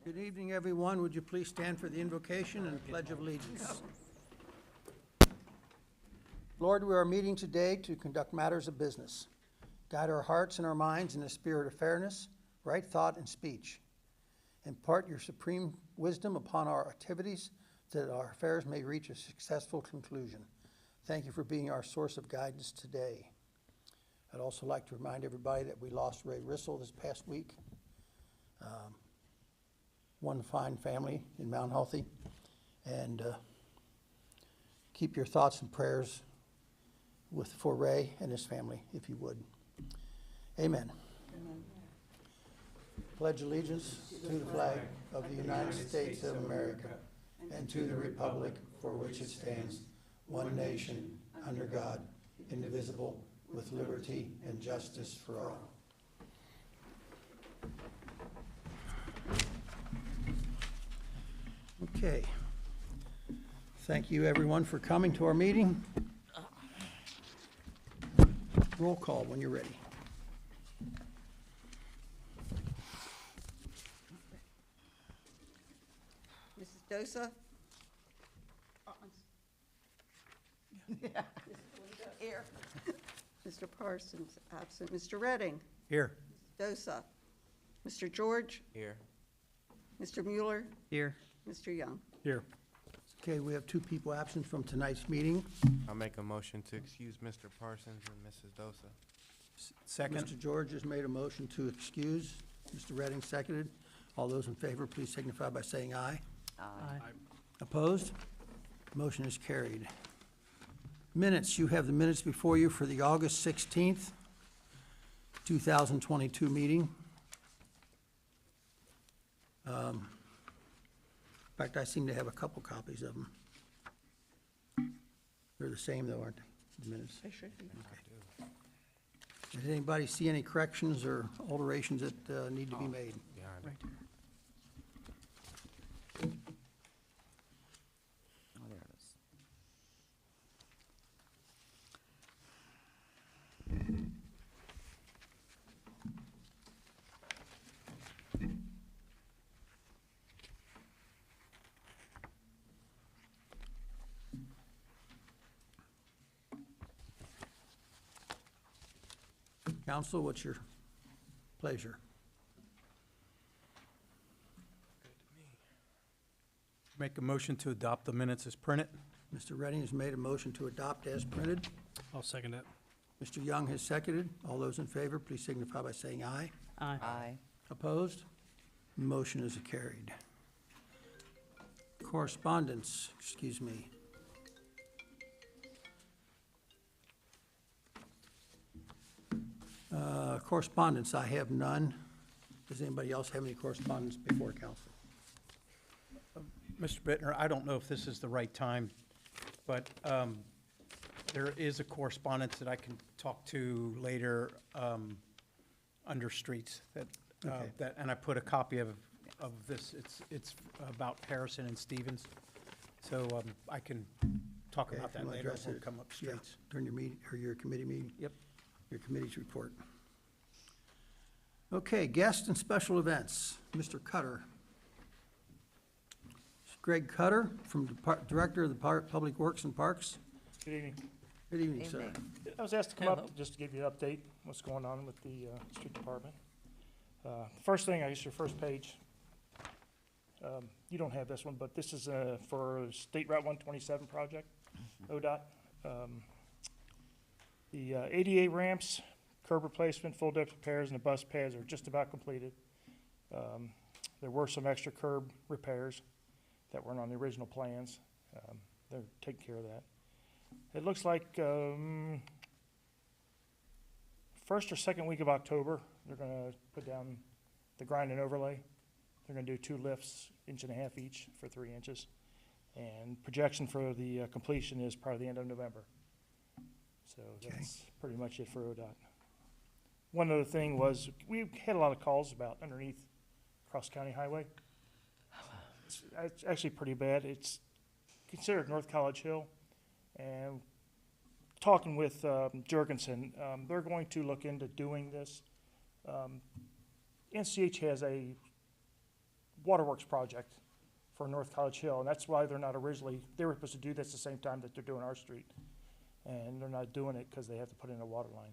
Good evening, everyone. Would you please stand for the invocation and pledge of allegiance? Lord, we are meeting today to conduct matters of business. Guide our hearts and our minds in a spirit of fairness, right thought, and speech. Impart your supreme wisdom upon our activities so that our affairs may reach a successful conclusion. Thank you for being our source of guidance today. I'd also like to remind everybody that we lost Ray Rissell this past week. One fine family in Mount Healthy, and keep your thoughts and prayers for Ray and his family, if you would. Amen. Amen. Pledge allegiance to the flag of the United States of America and to the republic for which it stands, one nation, under God, indivisible, with liberty and justice for all. Okay. Thank you, everyone, for coming to our meeting. Roll call when you're ready. Mrs. Dosa? Here. Mr. Parsons, absent. Mr. Redding? Here. Mrs. Dosa? Mr. George? Here. Mr. Mueller? Here. Mr. Young? Here. Okay, we have two people absent from tonight's meeting. I'll make a motion to excuse Mr. Parsons and Mrs. Dosa. Second. Mr. George has made a motion to excuse. Mr. Redding seconded. All those in favor, please signify by saying aye. Aye. Opposed? Motion is carried. Minutes, you have the minutes before you for the August 16th, 2022 meeting. In fact, I seem to have a couple copies of them. They're the same though, aren't they, the minutes? They should be. Okay. Does anybody see any corrections or alterations that need to be made? Behind it. Oh, there it is. Council, what's your pleasure? Make a motion to adopt the minutes as printed. Mr. Redding has made a motion to adopt as printed. I'll second it. Mr. Young has seconded. All those in favor, please signify by saying aye. Aye. Opposed? Motion is carried. Correspondence, excuse me. Correspondence, I have none. Does anybody else have any correspondence before council? Mr. Bittner, I don't know if this is the right time, but there is a correspondence that I can talk to later under streets Okay. and I put a copy of this. It's about Harrison and Stevens. So I can talk Okay, about if you that wanna later address when we it, come up yeah, streets. during your meeting, or your committee meeting? Yep. Your committee's report. Okay, guests and special events. Mr. Cutter. Greg Cutter, from Director of the Public Works and Parks. Good evening. Good evening, sir. I was asked to come up just to give you an update, what's going on with the street department. First thing, I guess your first page, you don't have this one, but this is for State Route 127 project, ODOT. The ADA ramps, curb replacement, full depth repairs, and the bus pads are just about completed. There were some extra curb repairs that weren't on the original plans. They're taking care of that. It looks like first or second week of October, they're gonna put down the grind and overlay. They're gonna do 2 lifts, 1.5 inches each for 3 inches. And projection for the completion is probably the end of November. So that's pretty much it for ODOT. One other thing was, we had a lot of calls about underneath Cross County Highway. It's actually pretty bad. It's considered North College Hill. And talking with Jurgensen, they're going to look into doing this. NCH has a waterworks project for North College Hill, and that's why they're not originally, they were supposed to do this the same time that they're doing our street. And they're not doing it because they have to put in a water line.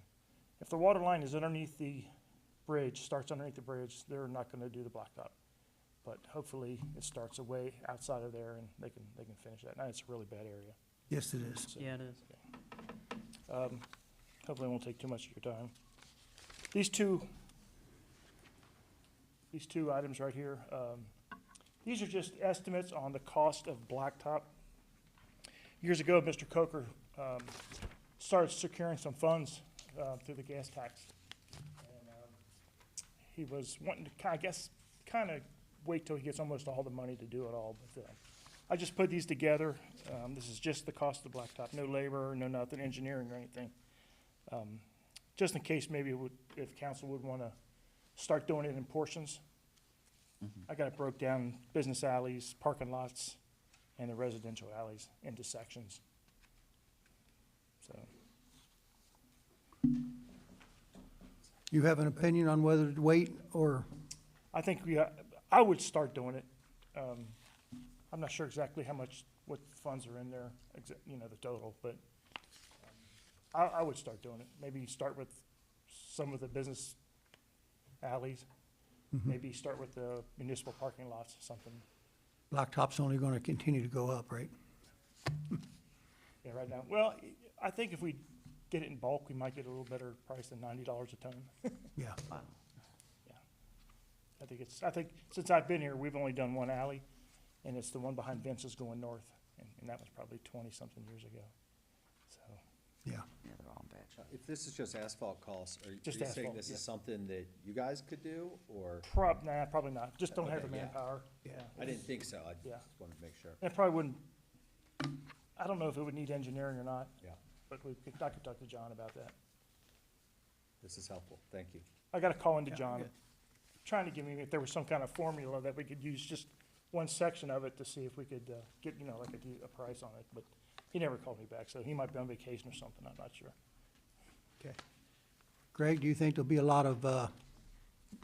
If the water line is underneath the bridge, starts underneath the bridge, they're not gonna do the blacktop. But hopefully it starts away outside of there and they can finish that. Now, it's a really bad area. Yes, it is. So, Yeah, it is. hopefully it won't take too much of your time. These two items right here, these are just estimates on the cost of blacktop. Years ago, Mr. Coker started securing some funds through the gas tax. And he was wanting to, kind of wait till he gets almost all the money to do it all. But I just put these together. This is just the cost of the blacktop, no labor, no nothing, engineering or anything. Just in case maybe it would, if council would want to start doing it in portions. I got it broke down, business alleys, parking lots, and the residential alleys into sections. So, You have an opinion on whether to wait or, I think I would start doing it. I'm not sure exactly how much, what funds are in there, the total, but I would start doing it. Maybe start with some of the business alleys. Maybe start with the municipal parking lots, something. blacktop's only gonna continue to go up, right? Yeah, right now. Well, I think if we get it in bulk, we might get a little better price than $90 a ton. Yeah. Wow. I think since I've been here, we've only done one alley, and it's the one behind Vince's going north, and that was probably 20-something years ago. So, Yeah. Yeah, they're all bad. If this is just asphalt costs, are you Just saying asphalt, this yeah. is something that you guys could do, or? probably not. Just don't have the Okay, yeah. manpower. Yeah. I didn't think so, I Yeah. just wanted to make sure. It probably wouldn't, I don't know if it would need engineering or not, Yeah, but I could talk to John about that. this is helpful, thank you. I got a call into Yeah, John, good. trying to give me if there was some kind of formula that we could use just one section of it to see if we could get, like a price on it, but he never called me back, so he might be on vacation or something, I'm not sure. Okay. Greg, do you think there'll be a lot of,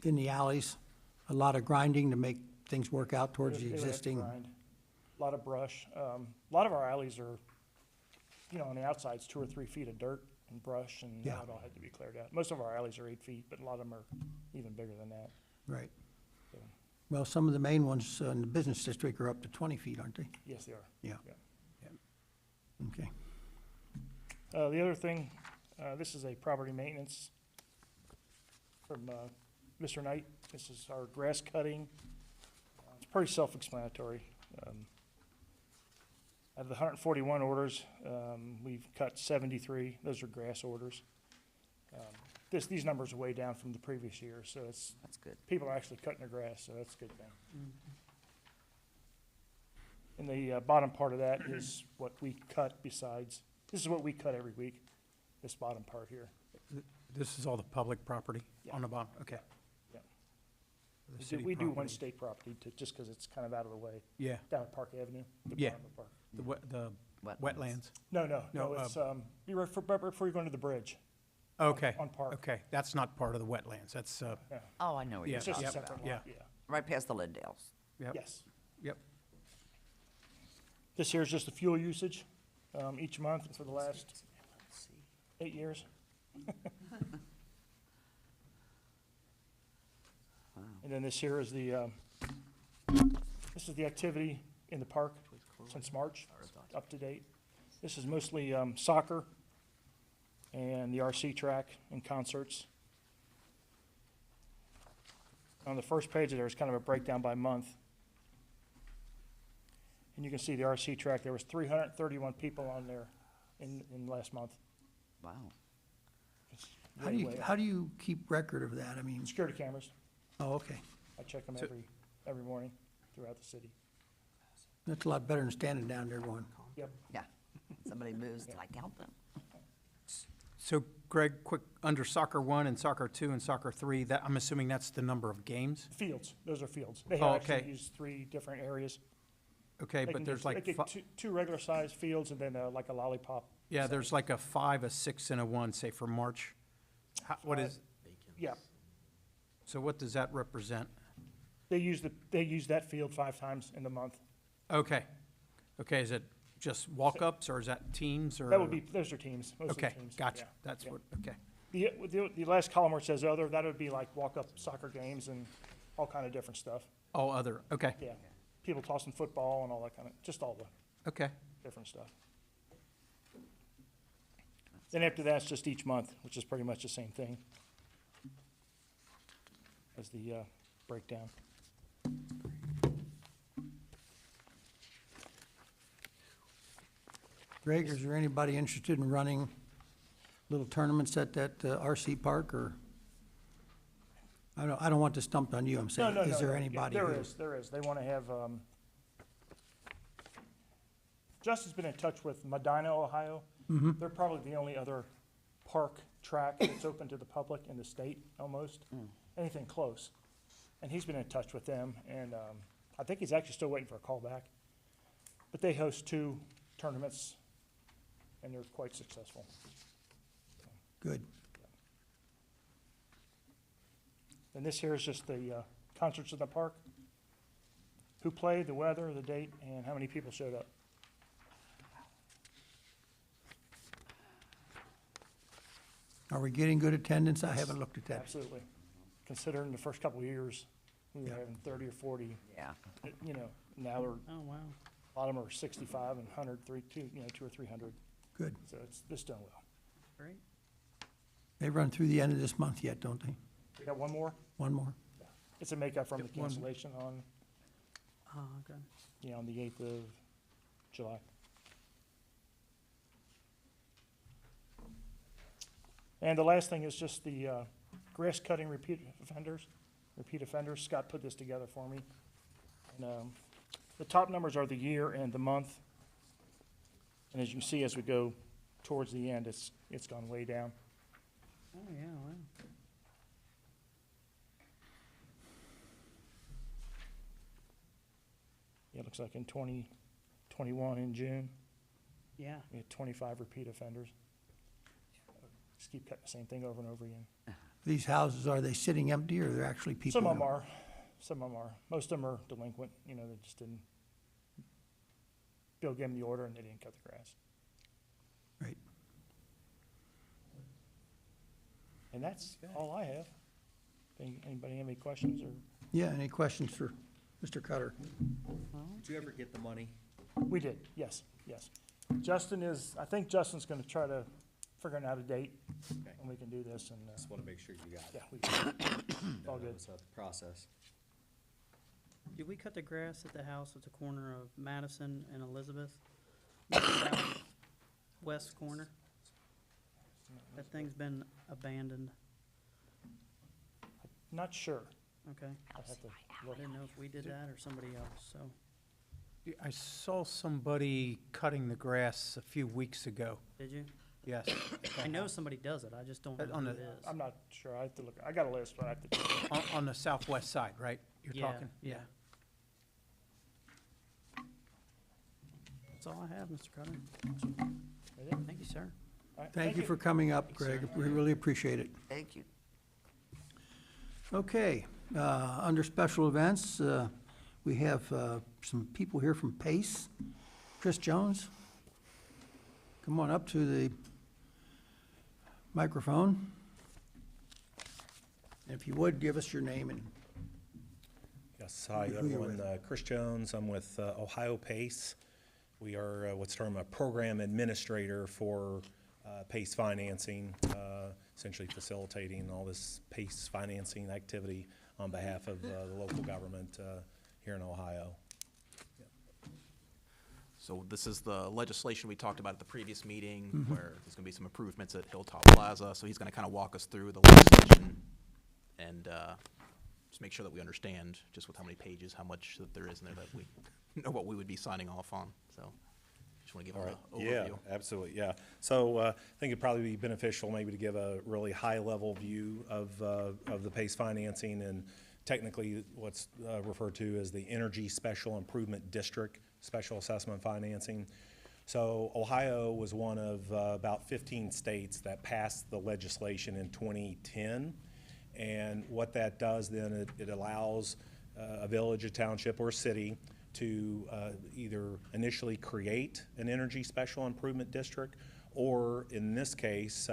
in the alleys, a lot of grinding to make things work out towards the It would have to existing? grind. A lot of brush. A lot of our alleys are, on the outsides, 2 or 3 feet of dirt and brush, and Yeah. now it all had to be cleared out. Most of our alleys are 8 feet, but a lot of them are even bigger than that. Right. So, Well, some of the main ones in the business district are up to 20 feet, aren't they? yes, they are. Yeah. Okay. The other thing, this is a property maintenance from Mr. Knight. This is our grass cutting. It's pretty self-explanatory. Out of the 141 orders, we've cut 73. Those are grass orders. These numbers are way down from the previous year, so That's good. people are actually cutting their grass, so that's a good thing. And the bottom part of that is what we cut besides, this is what we cut every week, this bottom part here. This is all the public property Yeah. on the bottom, okay. Yeah. The city We do one property. state property just because it's kind of out of the way, Yeah, down at Park Avenue. the Yeah. bottom of Park. the wetlands. No, No, it's, you right before you go into the bridge. Okay, On Park. okay, that's not part of the wetlands, that's, Yeah. Oh, I know what Yeah. you're It's just a talking separate about. lot, yeah. yeah. Right past the Linddales. yep, Yes. yep. This here is just the fuel usage, each month for the last 8 years. And then this here is this is the activity in the park since March, up to date. This is mostly soccer and the RC track and concerts. On the first page, there's kind of a breakdown by month. And you can see the RC track, there was 331 people on there in last month. Wow. It's How way, do you, way up. how do you keep record of that? I mean, Security cameras, oh, okay. I check them So- every morning throughout the city. That's a lot better than standing down there going, Yep. Yeah. Somebody moves, till I count them. So Greg, quick, under soccer 1 and soccer 2 and soccer 3, that, I'm assuming that's the number of games? Fields, those are fields. They Oh, actually okay. use 3 different areas. Okay, They but can there's get- like, they get two regular-sized fields and then like a lollipop. yeah, there's like a 5, a 6, and a 1, say for March. What is, Yeah, so what does that represent? They use that field 5 times in the month. Okay. Okay, is it just walk-ups, or is that teams, or? Those are teams, mostly Okay, teams. gotcha. Yeah, That's yeah. what, okay. The last column where it says other, that would be like walk-up soccer games and all kind of different stuff. Oh, other, okay, Yeah, people tossing football and all that kind of, just all the okay. different stuff. Then after that, it's just each month, which is pretty much the same thing as the breakdown. Greg, is there anybody interested in running little tournaments at that RC park, or? I don't want to stump on you, I'm saying, No, is there yeah, anybody There who? is. They want to have, Justin's been in touch with Medina, Ohio. They're probably the only other park track that's open to the public in the state, almost, anything close. And he's been in touch with them, and I think he's actually still waiting for a call back. But they host 2 tournaments, and they're quite successful. Good. And this here is just the concerts in the park, who played, the weather, the date, and how many people showed up. Are we getting good attendance? I haven't looked at that. Absolutely. Considering the first couple of years, we were Yeah. having 30 or 40, Yeah. you know, now we're, Oh, wow. a lot of them are 65 and 100, 2 or 300. Good. So it's done well. Great. They run through the end of this month yet, don't they? We got one more. One more? It's a makeup from the Got one. cancellation on, Oh, okay. on the 8th of July. And the last thing is just the grass cutting repeat offenders. Scott put this together for me. And the top numbers are the year and the month. And as you can see, as we go towards the end, it's gone way down. Oh, yeah, wow. It looks like in 2021 in June, Yeah. we had 25 repeat offenders. Just keep cutting the same thing over and over again. These houses, are they sitting empty, or are there actually people? Some of in them are, some of them are. Most of them are delinquent, they just didn't, Bill gave them the order and they didn't cut the grass. Right. And that's all I have. Anybody have any questions, or? Yeah, any questions for Mr. Cutter? Did you ever get the money? We did, yes. I think Justin's gonna try to figure out a date, Okay. and we can do this, and, Just want to make sure you got yeah, it. all That good. was a process. Did we cut the grass at the house at the corner of Madison and Elizabeth? West corner? That thing's been abandoned. Not sure. Okay. I'll have to I look. didn't know if we did that or somebody else, so. Yeah, I saw somebody cutting the grass a few weeks ago, Did you? yes. I know somebody does it, I just don't know On who the- it is. I'm not sure, I have to look, I got a list, but I have to check. On the southwest side, right? You're Yeah, talking? Yeah. That's all I have, Mr. Cutter. That it? Thank you, sir. All right, Thank you for coming up, Greg. We really appreciate it. Thank you. Okay, under special events, we have some people here from PACE. Chris Jones, come on up to the microphone. If you would, give us your name and Yes, hi Who you're everyone. Chris Jones, I'm with Ohio PACE. We are what's termed a program administrator for PACE financing, essentially facilitating all this PACE financing activity on behalf of the local government here in Ohio. So this is the legislation we talked about at the previous meeting, Mm-hmm. where there's gonna be some improvements at Hilltop Plaza, so he's gonna kind of walk us through the legislation and, just make sure that we understand just with how many pages, how much that there is in there, that we know what we would be signing off on, so. Just wanna give All an right, yeah, overview. absolutely, yeah. So I think it'd probably be beneficial maybe to give a really high-level view of the PACE financing and technically what's referred to as the Energy Special Improvement District Special Assessment Financing. So Ohio was one of about 15 states that passed the legislation in 2010. And what that does then, it allows a village, a township, or a city to either initially create an energy special improvement district, or in this case,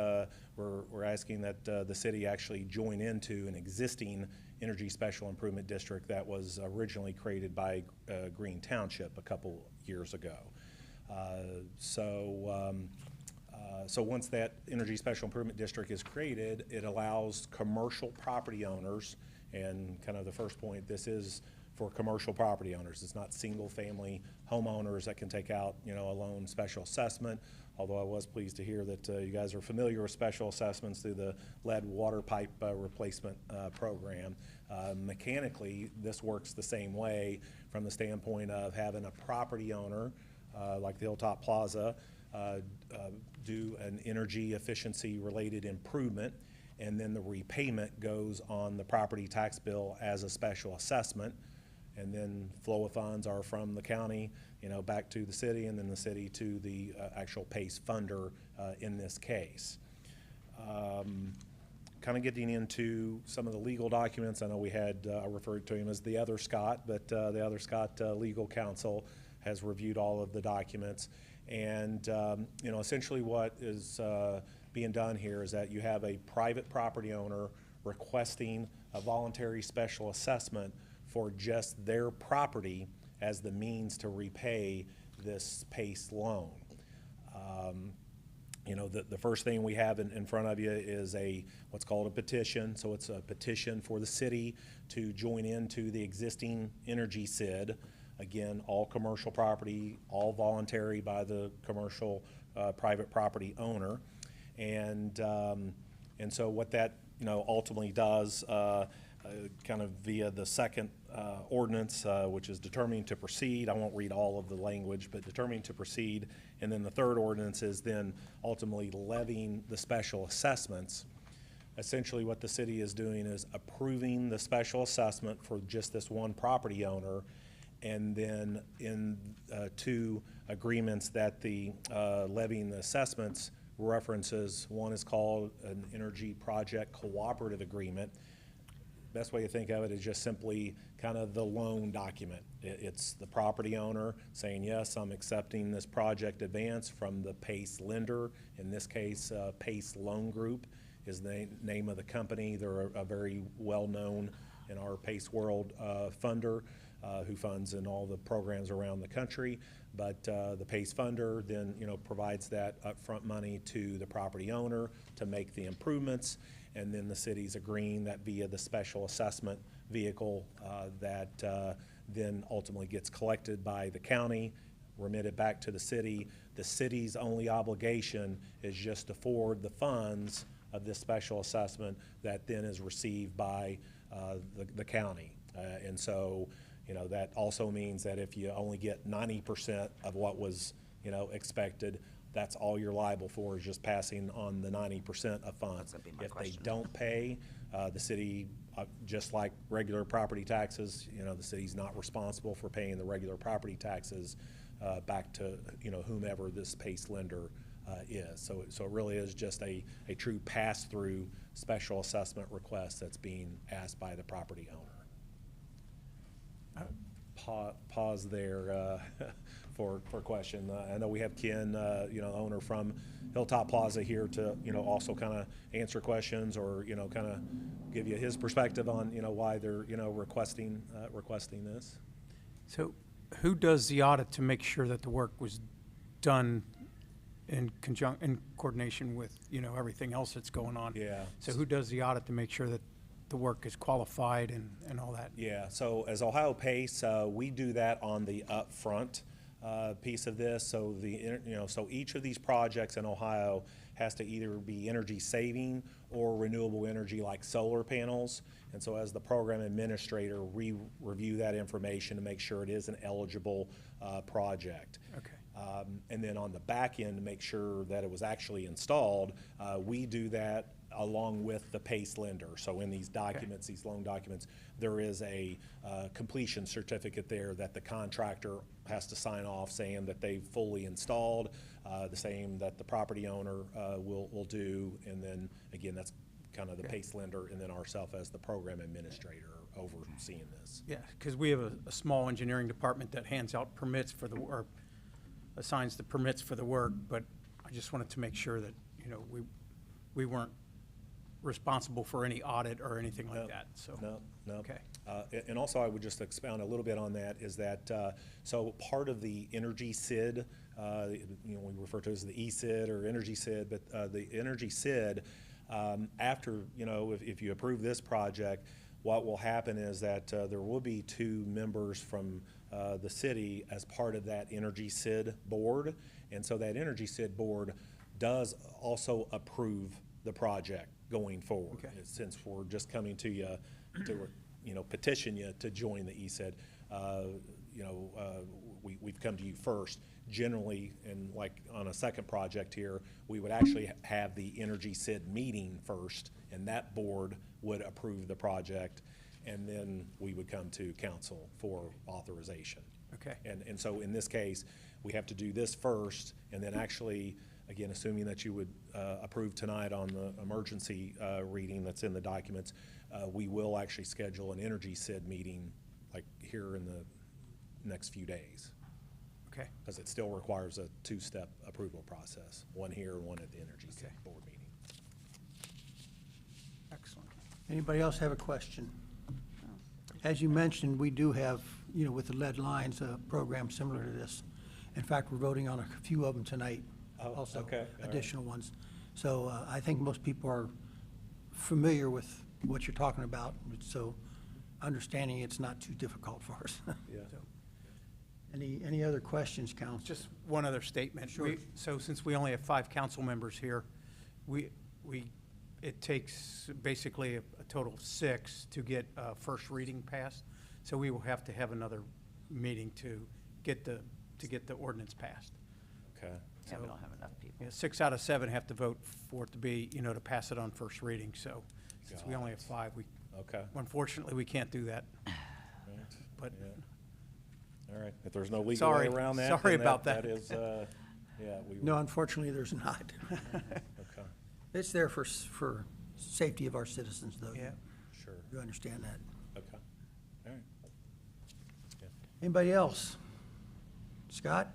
we're asking that the city actually join into an existing energy special improvement district that was originally created by Green Township a couple years ago. So once that energy special improvement district is created, it allows commercial property owners, and kind of the first point, this is for commercial property owners. It's not single-family homeowners that can take out, a loan special assessment, although I was pleased to hear that you guys are familiar with special assessments through the lead water pipe replacement program. Mechanically, this works the same way from the standpoint of having a property owner, like the Hilltop Plaza, do an energy efficiency related improvement, and then the repayment goes on the property tax bill as a special assessment, and then flow of funds are from the county, back to the city, and then the city to the actual PACE funder in this case. Kind of getting into some of the legal documents, I know we had, I referred to him as the other Scott, but the other Scott legal counsel has reviewed all of the documents. And essentially what is being done here is that you have a private property owner requesting a voluntary special assessment for just their property as the means to repay this PACE loan. The first thing we have in front of you is what's called a petition. So it's a petition for the city to join into the existing energy SID. Again, all commercial property, all voluntary by the commercial private property owner. And so what that ultimately does, kind of via the second ordinance, which is determining to proceed. I won't read all of the language, but determining to proceed. And then the third ordinance is then ultimately levying the special assessments. Essentially what the city is doing is approving the special assessment for just this one property owner, and then in two agreements that the levying the assessments references. One is called an energy project cooperative agreement. Best way to think of it is just simply kind of the loan document. It's the property owner saying, yes, I'm accepting this project advance from the PACE lender. In this case, PACE Loan Group is the name of the company. They're a very well-known in our PACE world funder who funds in all the programs around the country. But the PACE funder then provides that upfront money to the property owner to make the improvements, and then the city's agreeing that via the special assessment vehicle that then ultimately gets collected by the county, remitted back to the city. The city's only obligation is just to forward the funds of this special assessment that then is received by the county. And so that also means that if you only get 90% of what was expected, that's all you're liable for, is just passing on the 90% of funds. That'd be my If question. they don't pay, the city, just like regular property taxes, the city's not responsible for paying the regular property taxes back to whomever this PACE lender is. So it really is just a true pass-through special assessment request that's being asked by the property owner. Pause there for question. I know we have Ken, owner from Hilltop Plaza here to, also kind of answer questions or, kind of give you his perspective on, why they're, requesting this. So who does the audit to make sure that the work was done in coordination with, everything else that's going on? Yeah. So who does the audit to make sure that the work is qualified and all that? Yeah, so as Ohio PACE, we do that on the upfront piece of this. So so each of these projects in Ohio has to either be energy saving or renewable energy like solar panels. And so as the program administrator, we review that information to make sure it is an eligible project. Okay. And then on the back end, to make sure that it was actually installed, we do that along with the PACE lender. So in these documents, these loan documents, there is a completion certificate there that the contractor has to sign off saying that they've fully installed, the same that the property owner will do. And then again, that's kind of the PACE lender, and then ourselves as the program administrator overseeing this. Yeah, because we have a small engineering department that hands out permits for the, or assigns the permits for the work, but I just wanted to make sure that, you know, we weren't responsible for any audit or anything like that, so. No. Okay. And also, I would just expound a little bit on that, is that, so part of the energy SID, you know, we refer to it as the ESID or energy SID, but the energy SID, after, you know, if you approve this project, what will happen is that there will be 2 members from the city as part of that energy SID board. And so that energy SID board does also approve the project going forward. Okay. Since we're just coming to you to, you know, petition you to join the ESID, you know, we've come to you first. Generally, and like on a second project here, we would actually have the energy SID meeting first, and that board would approve the project, and then we would come to council for authorization. Okay. And so in this case, we have to do this first, and then actually, again, assuming that you would approve tonight on the emergency reading that's in the documents, we will actually schedule an energy SID meeting like here in the next few days. Okay. Because it still requires a 2-step approval process, one here and one at the energy SID Okay. board meeting. Excellent. Anybody else have a question? As you mentioned, we do have, you know, with the lead lines, a program similar to this. In fact, we're voting on a few of them tonight, Oh, also, okay, all right. additional ones. So I think most people are familiar with what you're talking about, so understanding it's not too difficult for us. Yeah. So, any other questions, council? Just one other statement. Sure. So since we only have 5 council members here, it takes basically a total of 6 to get first reading passed. So we will have to have another meeting to get the ordinance passed. Okay. Yeah, we don't have enough people. Yeah, 6 out of 7 have to vote for it to be, you know, to pass it on first reading. So since we only have 5, Okay. unfortunately, we can't do that. Right. But Yeah. All right. If there's no legal way Sorry. around that. Sorry then about that. That is, yeah. No, unfortunately, there's not. Okay. It's there for safety of our citizens, though. yeah. Sure. You understand that. Okay. All right. Anybody else? Scott?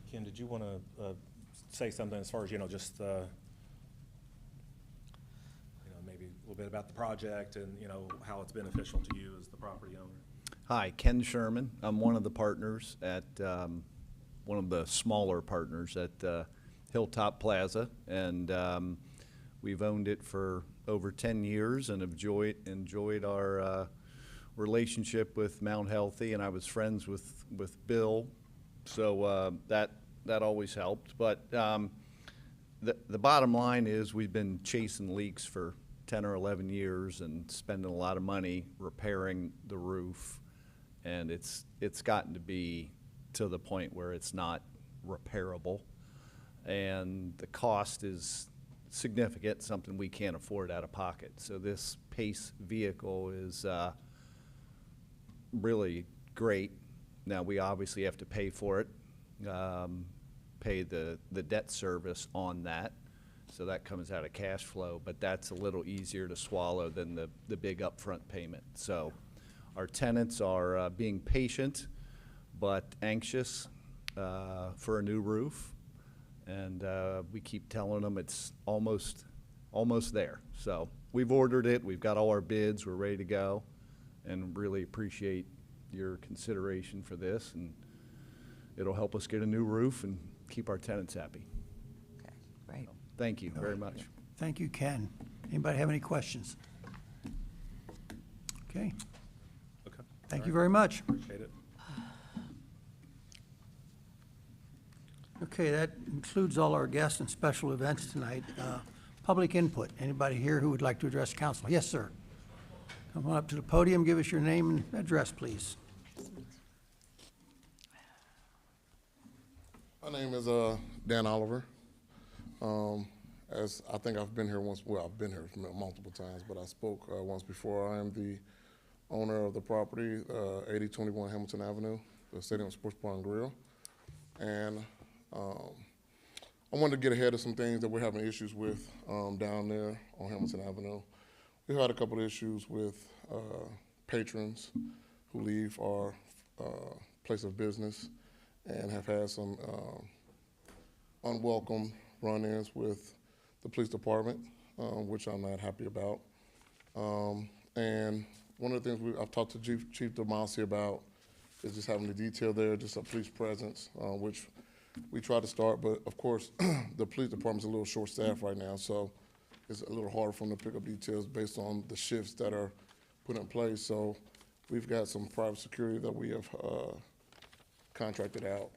Ken, did you want to say something as far as, you know, just, you know, maybe a little bit about the project and, you know, how it's beneficial to you as the property owner? Hi, Ken Sherman. I'm one of the partners at, one of the smaller partners at Hilltop Plaza, and we've owned it for over 10 years and have enjoyed our relationship with Mount Healthy, and I was friends with Bill, so that always helped. But the bottom line is we've been chasing leaks for 10 or 11 years and spending a lot of money repairing the roof, and it's gotten to be to the point where it's not repairable, and the cost is significant, something we can't afford out of pocket. So this PACE vehicle is really great. Now, we obviously have to pay for it, pay the debt service on that, so that comes out of cash flow, but that's a little easier to swallow than the big upfront payment. So our tenants are being patient but anxious for a new roof, and we keep telling them it's almost there. So we've ordered it, we've got all our bids, we're ready to go, and really appreciate your consideration for this, and it'll help us get a new roof and keep our tenants happy. Okay, great. Thank you very much. Thank you, Ken. Anybody have any questions? Okay, Okay. thank you very much. Appreciate it. Okay, that includes all our guests and special events tonight. Public input. Anybody here who would like to address council? Yes, sir. Come on up to the podium, give us your name and address, please. My name is Dan Oliver. As I think I've been here once, well, I've been here multiple times, but I spoke once before. I am the owner of the property, 8021 Hamilton Avenue, the Stadium Sports Bar and Grill. And I wanted to get ahead of some things that we're having issues with down there on Hamilton Avenue. we've had a couple of issues with patrons who leave our place of business and have had some unwelcome run-ins with the police department, which I'm not happy about. And one of the things I've talked to Chief DeMasi about is just having the detail there, just a police presence, which we try to start, but of course, the police department's a little short-staffed right now, so it's a little harder for them to pick up details based on the shifts that are put in place. So we've got some private security that we have contracted out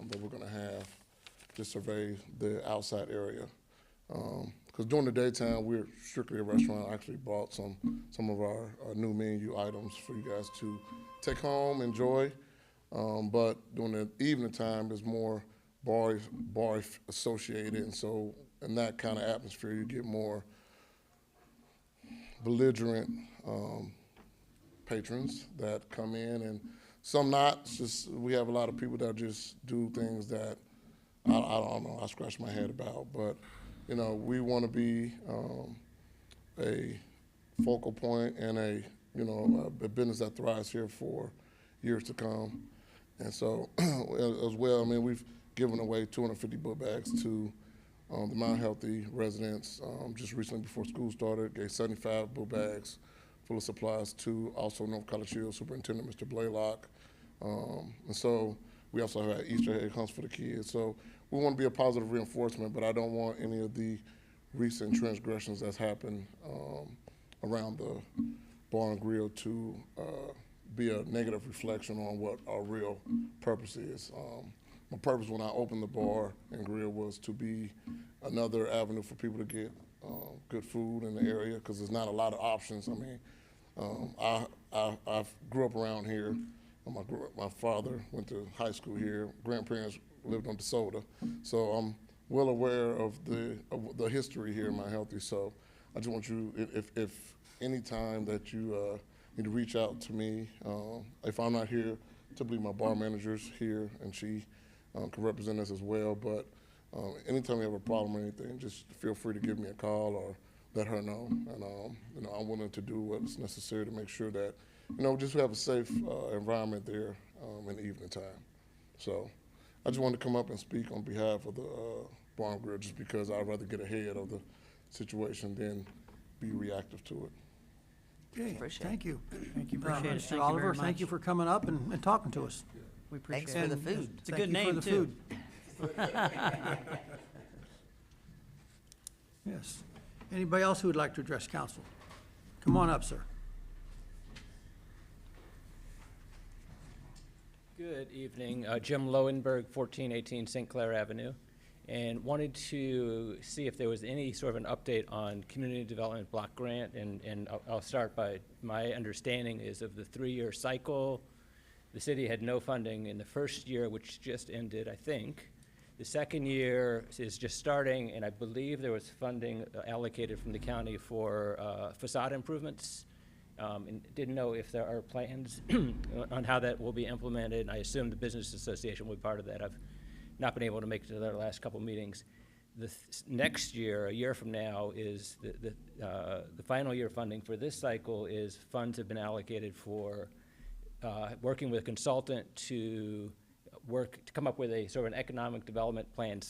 that we're gonna have to survey the outside area. Because during the daytime, we're strictly a restaurant. I actually bought some of our new menu items for you guys to take home, enjoy. But during the evening time, there's more bar associated, and so in that kind of atmosphere, you get more belligerent patrons that come in, and some not. It's just we have a lot of people that just do things that I don't know. I scratch my head about, but you know, we want to be a focal point and a business that thrives here for years to come. And so, as well, I mean, we've given away 250 book bags to the Mount Healthy residents just recently before school started. Gave 75 book bags full of supplies to also North College Hill Superintendent Mr. Blaylock. And so we also have Easter egg hunts for the kids. So we want to be a positive reinforcement, but I don't want any of the recent transgressions that's happened around the bar and grill to be a negative reflection on what our real purpose is. My purpose when I opened the bar and grill was to be another avenue for people to get good food in the area, because there's not a lot of options. I mean, I grew up around here. My father went to high school here. Grandparents lived on DeSoto, so I'm well aware of the history here in Mount Healthy. So I just want you, if any time that you need to reach out to me, if I'm not here, typically my bar manager's here, and she can represent us as well. But anytime you have a problem or anything, just feel free to give me a call or let her know, and you know, I'm willing to do what's necessary to make sure that just have a safe environment there in the evening time. So I just wanted to come up and speak on behalf of the bar and grill, just because I'd rather get ahead of the situation than be reactive to it. Okay, Appreciate it. thank you. Thank you. Appreciate it. Mr. Thank you Oliver, very thank you much. for coming up and talking to us. We appreciate Thanks for it. the food. It's a Thank good you for name, the too. food. Yes. Anybody else who would like to address council? Come on up, sir. Good evening. Jim Lowenberg, 1418 St. Clair Avenue, and wanted to see if there was any sort of an update on Community Development Block Grant, and I'll start by my understanding is of the 3-year cycle. The city had no funding in the first year, which just ended, I think. The second year is just starting, and I believe there was funding allocated from the county for facade improvements. And didn't know if there are plans on how that will be implemented. I assume the Business Association will be part of that. I've not been able to make it to their last couple meetings. Next year, a year from now, is the final year funding for this cycle. Is funds have been allocated for working with a consultant to come up with a sort of an economic development plan /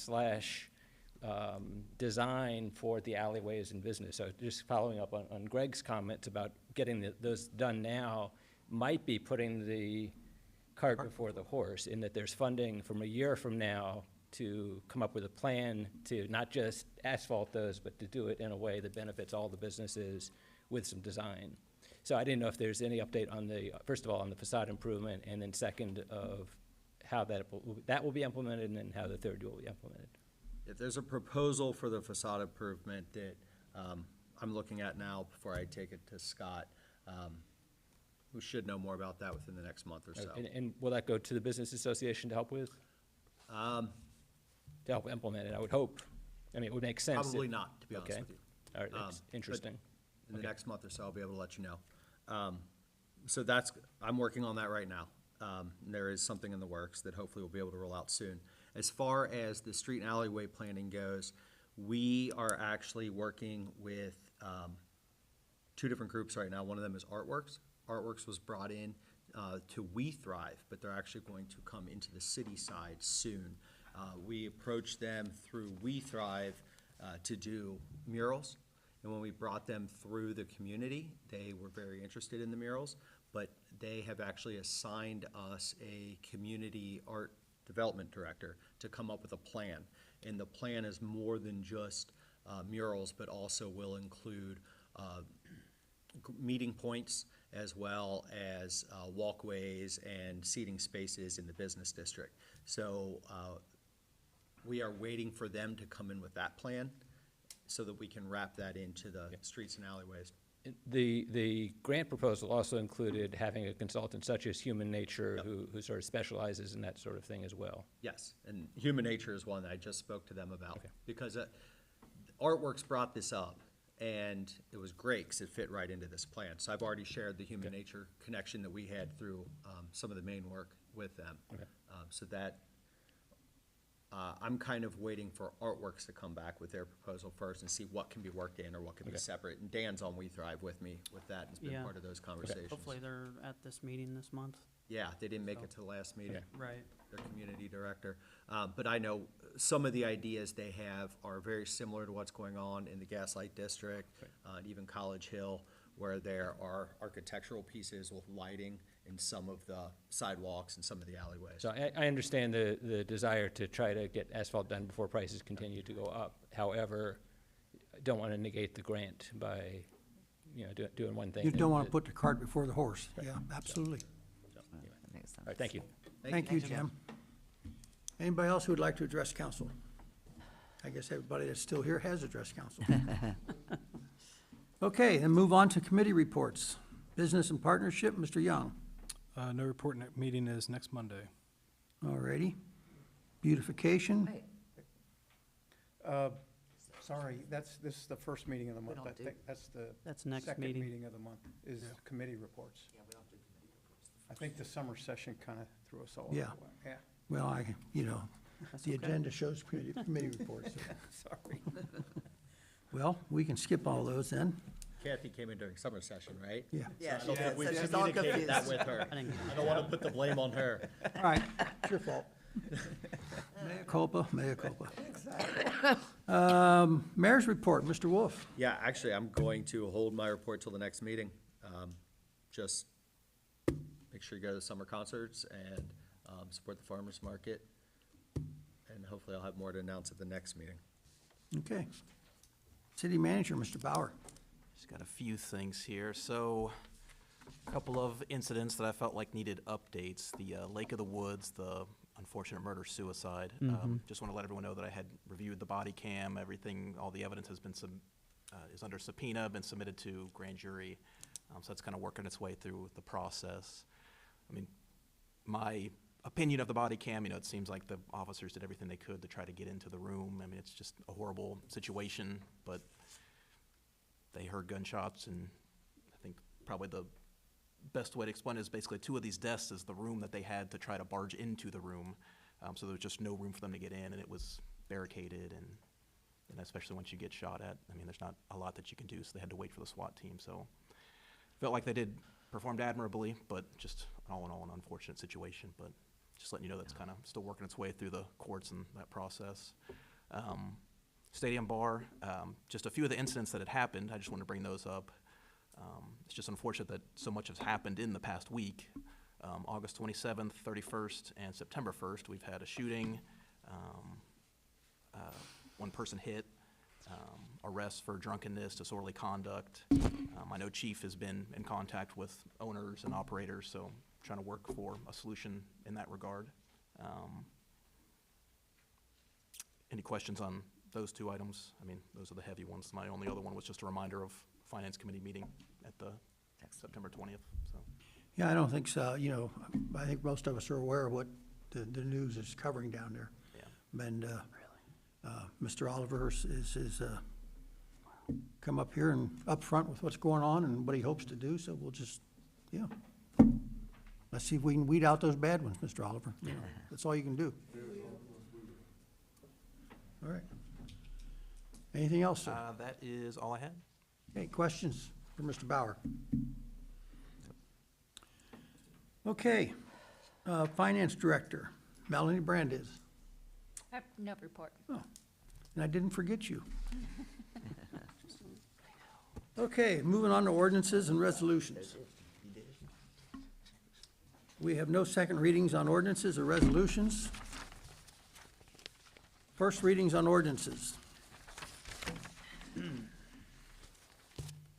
design for the alleyways and business. So just following up on Greg's comments about getting those done now might be putting the cart before the horse, in that there's funding from a year from now to come up with a plan to not just asphalt those, but to do it in a way that benefits all the businesses with some design. So I didn't know if there's any update on first of all, on the facade improvement, and then second, of how that will be implemented, and then how the third will be implemented. If there's a proposal for the facade improvement that I'm looking at now before I take it to Scott, who should know more about that within the next month or so. And will that go to the Business Association to help with? To help implement it, I would hope. I mean, it would make sense. Probably not, to be honest with you. All right, that's But interesting. In the next month or so, I'll be able to let you know. So I'm working on that right now. And there is something in the works that hopefully we'll be able to roll out soon. As far as the street and alleyway planning goes, we are actually working with two different groups right now. One of them is Artworks. Artworks was brought in to We Thrive, but they're actually going to come into the city side soon. We approached them through We Thrive to do murals. And when we brought them through the community, they were very interested in the murals, but they have actually assigned us a community art development director to come up with a plan. And the plan is more than just murals, but also will include meeting points as well as walkways and seating spaces in the business district. So we are waiting for them to come in with that plan so that we can wrap that into the streets and alleyways. The grant proposal also included having a consultant such as Human Nature who sort of specializes in that sort of thing as well. Yes, and Human Nature is one that I just spoke to them about. Okay. Because Artworks brought this up, and it was great because it fit right into this plan. So I've already shared the Human Nature connection that we had through some of the main work with them. Okay. So that, I'm kind of waiting for Artworks to come back with their proposal first and see what can be worked in or what can be separate. And Dan's on We Thrive with me with that, and has been Yeah. part of those conversations. Hopefully they're at this meeting this month. Yeah, they didn't make it to the last meeting. Right. Their community director. But I know some of the ideas they have are very similar to what's going on in the Gaslight District, and even College Hill, where there are architectural pieces with lighting in some of the sidewalks and some of the alleyways. So I understand the desire to try to get asphalt done before prices continue to go up. However, I don't want to negate the grant by, doing one thing. You don't want to put the cart before the horse. Yeah, absolutely. That makes sense. All right, thank you. Thank you, Jim. Anybody else who would like to address council? I guess everybody that's still here has addressed council. Okay, then move on to committee reports. Business and Partnership, Mr. Young. No report, meeting is next Monday. All righty. Beautification, Wait, Sorry, this is the first meeting of the month. don't I do- think that's the That's next second meeting. meeting of the month is committee reports. I think the summer session kind of threw us all off. Yeah. Yeah, well, That's the okay. agenda shows committee reports. sorry. Well, we can skip all those then. Kathy came in during summer session, right? Yeah. yeah, I don't think we she's all communicated that confused. with her. I didn't get I don't want to put the blame on her. All right, it's your fault. Mea culpa, mea culpa. Mayor's report, Mr. Wolf. Yeah, actually, I'm going to hold my report till the next meeting. Just make sure you go to the summer concerts and support the farmer's market. And hopefully I'll have more to announce at the next meeting. Okay. City Manager, Mr. Bauer. Just got a few things here. So, a couple of incidents that I felt like needed updates. The Lake of the Woods, the unfortunate murder-suicide. Just want to let everyone know that I had reviewed the body cam. Everything, all the evidence has been is under subpoena, been submitted to grand jury. So that's kind of working its way through the process. I mean, my opinion of the body cam, it seems like the officers did everything they could to try to get into the room. I mean, it's just a horrible situation, but they heard gunshots, and I think probably the best way to explain it is basically two of these desks is the room that they had to try to barge into the room. So there was just no room for them to get in, and it was barricaded, and especially once you get shot at, I mean, there's not a lot that you can do, so they had to wait for the SWAT team. So felt like they performed admirably, but just all in all, an unfortunate situation. But just letting you know that's kind of still working its way through the courts and that process. Stadium Bar, just a few of the incidents that had happened, I just want to bring those up. It's just unfortunate that so much has happened in the past week. August 27th, 31st, and September 1st, we've had a shooting, one person hit, arrests for drunkenness, disorderly conduct. I know Chief has been in contact with owners and operators, so trying to work for a solution in that regard. Any questions on those two items? I mean, those are the heavy ones. My only other one was just a reminder of Finance Committee meeting at the September 20th, so. Yeah, I don't think so. I think most of us are aware of what the news is covering down there. Yeah. And Mr. Oliver is come up here and upfront with what's going on and what he hopes to do, so we'll just, let's see if we can weed out those bad ones, Mr. Oliver. That's all you can do. All right. Anything else, sir? That is all I had. Okay, questions for Mr. Bauer. Okay, Finance Director, Melanie Brandes. No report. Oh, and I didn't forget you. Okay, moving on to ordinances and resolutions. We have no second readings on ordinances or resolutions. First readings on ordinances.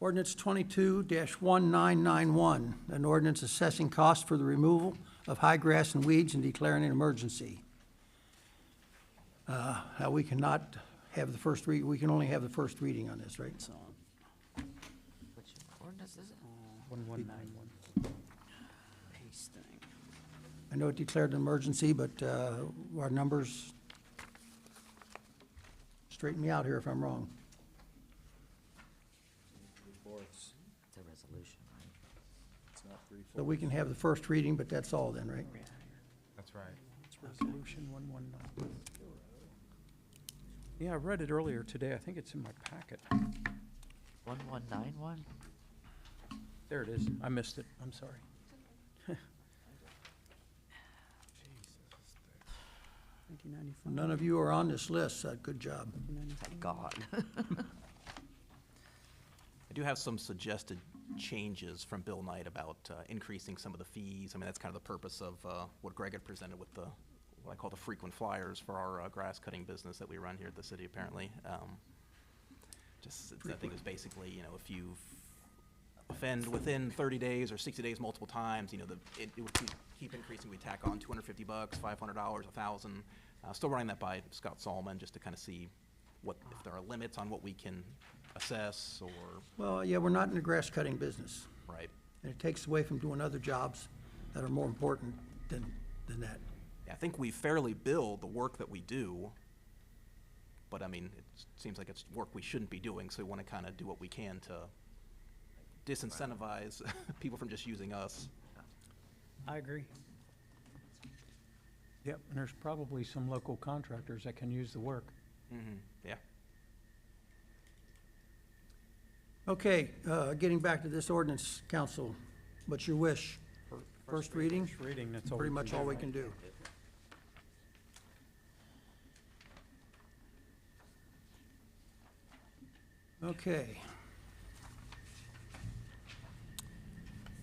Ordinance 22-1991, an ordinance assessing costs for the removal of high grass and weeds and declaring an emergency. How we cannot have the first read, we can only have the first reading on this, right? So, Which ordinance is it? 1191. Pasting. I know it declared an emergency, but our numbers straighten me out here if I'm wrong. It's a resolution, right? So we can have the first reading, but that's all then, right? That's right. It's Resolution 119. Yeah, I read it earlier today. I think it's in my packet. 1191? There it is. I missed it. I'm sorry. 1995. None of you are on this list, good job. Thank God. I do have some suggested changes from Bill Knight about increasing some of the fees. I mean, that's kind of the purpose of what Greg had presented with the, what I call the frequent flyers for our grass cutting business that we run here at the city, apparently. Just, I think it was basically, you know, if you offend within 30 days or 60 days multiple times, you know, it would keep increasing. We tack on $250, $500, $1,000. Still running that by Scott Solomon just to kind of see what, if there are limits on what we can assess or, Well, yeah, we're not in the grass cutting business, right? and it takes away from doing other jobs that are more important than that. I think we fairly bill the work that we do, but I mean, it seems like it's work we shouldn't be doing, so we want to kind of do what we can to disincentivize people from just using us. I agree. Yep, and there's probably some local contractors that can use the work. Mm-hmm, yeah. Okay, getting back to this ordinance, council, what's your wish? First reading? First reading, that's all. Pretty we much can all do. we can do. Okay.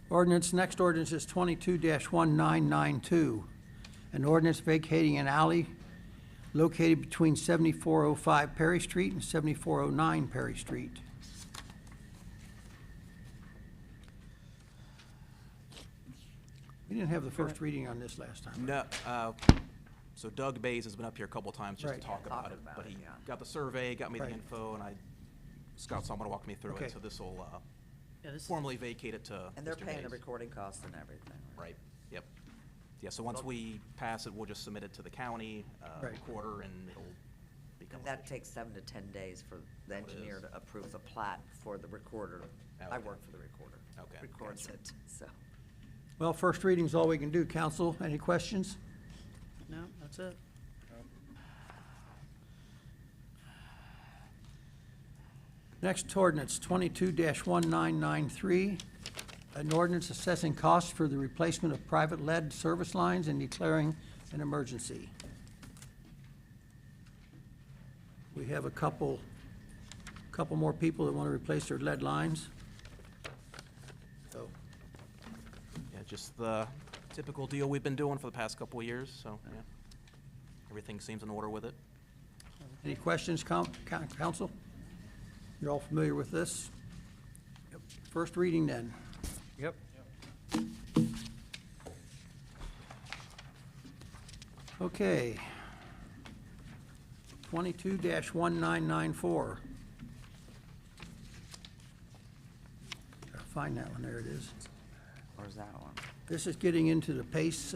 Ordinance, next ordinance is 22-1992, an ordinance vacating an alley located between 7405 Perry Street and 7409 Perry Street. We didn't have the first reading on this last time. No, so Doug Bays has been up here a couple times just Right. to talk about it, about but it, he yeah. got the survey, got me the Right. info, and Scott Solomon walked me through Okay. it, so this will Yeah, this, formally vacate it to And they're Mr. paying the Bays. recording costs and everything. Right, yep. Yeah, so once we pass it, we'll just submit it to the county Right. recorder, and it'll become And that official. takes 7 to 10 days for the Oh, it engineer is. to approve the plat for the recorder. I Okay. work for the recorder. Okay, Records gotcha. it, so. Well, first reading's all we can do. Council, any questions? no, that's it. Next ordinance, 22-1993, an ordinance assessing costs for the replacement of private lead service lines and declaring an emergency. We have a couple more people that want to replace their lead lines. So, Yeah, just the typical deal we've been doing for the past couple of years, so, yeah. Everything seems in order with it. any questions, council? You're all familiar with this? First reading then. Yep. Okay. 22-1994. Gotta find that one, there it is. Where's that one? This is getting into the PACE,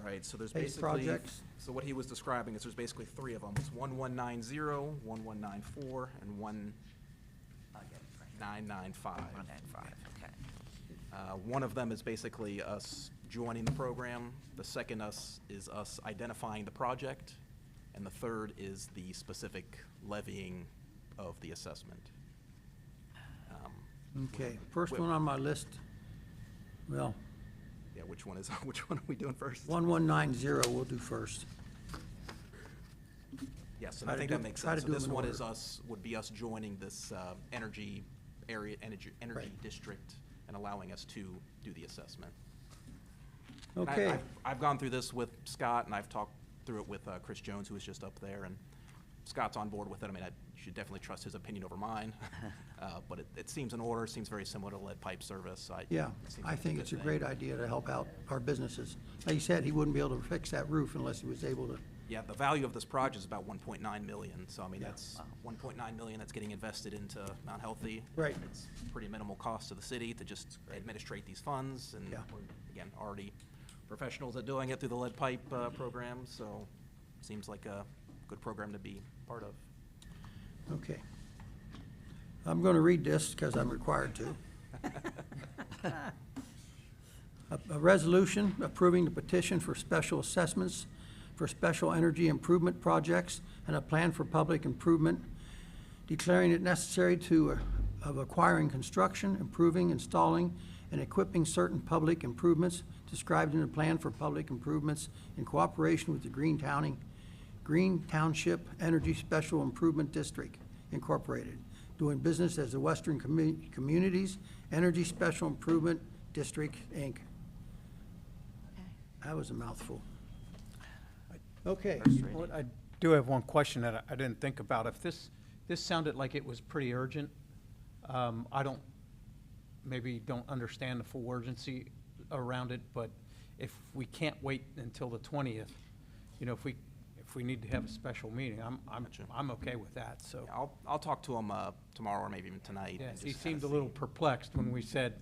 Right, so there's Base basically, projects. so what he was describing is there's basically 3 of them. It's 1190, 1194, and I'll get it right 1995. 195, okay. One of them is basically us joining the program. The second is us identifying the project. And the third is the specific levying of the assessment. Okay, first one on my list, well, Yeah, which one is, which one are we doing first? 1190 we'll do first. Yes, and Try I to think do- that makes try to sense. So do this them in one is order. us, would be us joining this energy area, energy Right. district and allowing us to do the assessment. And Okay, I've gone through this with Scott, and I've talked through it with Chris Jones, who was just up there, and Scott's on board with it. I mean, you should definitely trust his opinion over mine. But it seems in order, seems very similar to lead pipe service. yeah, it seems I like think good it's a thing. great idea to help out our businesses. Like you said, he wouldn't be able to fix that roof unless he was able to, Yeah, the value of this project is about 1.9 million, so I mean, Yeah. that's 1.9 million that's getting invested into Mount Healthy. Right. It's pretty minimal cost to the city to just administrate these funds, and Yeah. we're, again, already professionals at doing it through the lead pipe program, so seems like a good program to be part of. okay. I'm going to read this because I'm required to. A resolution approving the petition for special assessments for special energy improvement projects and a plan for public improvement, declaring it necessary of acquiring construction, improving, installing, and equipping certain public improvements described in the plan for public improvements in cooperation with the Green Township Energy Special Improvement District Incorporated, doing business as the Western Communities Energy Special Improvement District, Inc. That was a mouthful. Okay. Well, I do have one question that I didn't think about. If this sounded like it was pretty urgent, I maybe don't understand the full urgency around it, but if we can't wait until the 20th, you know, if we need to have a special meeting, I'm okay with that, so. Yeah, I'll talk to him tomorrow or maybe even tonight. Yeah, and he just kinda seemed a little see. perplexed when we said,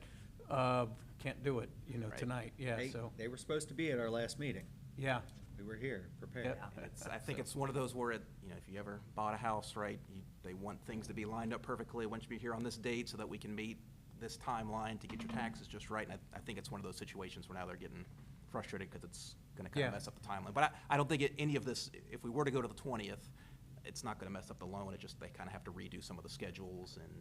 can't do it, you know, Right. tonight, yeah, so, They were supposed to be at our last meeting. yeah. We were here, prepared. Yeah. And I think it's one of those where, you know, if you ever bought a house, right, they want things to be lined up perfectly. I want you to be here on this date so that we can meet this timeline to get your taxes just right. And I think it's one of those situations where now they're getting frustrated because it's gonna kind Yeah. of mess up the timeline. But I don't think any of this, if we were to go to the 20th, it's not gonna mess up the loan. It just, they kind of have to redo some of the schedules, and,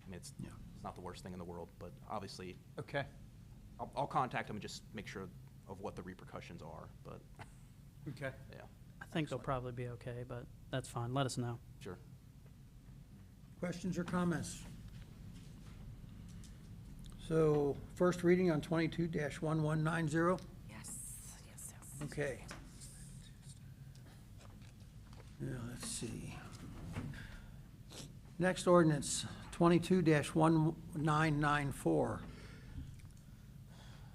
I mean, it's not the worst thing in the world, but obviously, Okay, I'll contact them and just make sure of what the repercussions are, but, okay. yeah, I think they'll probably be okay, but that's fine. Let us know. sure. Questions or comments? So, first reading on 22-1190. Yes, yes, yes. Okay. Yeah, let's see. Next ordinance, 22-1994.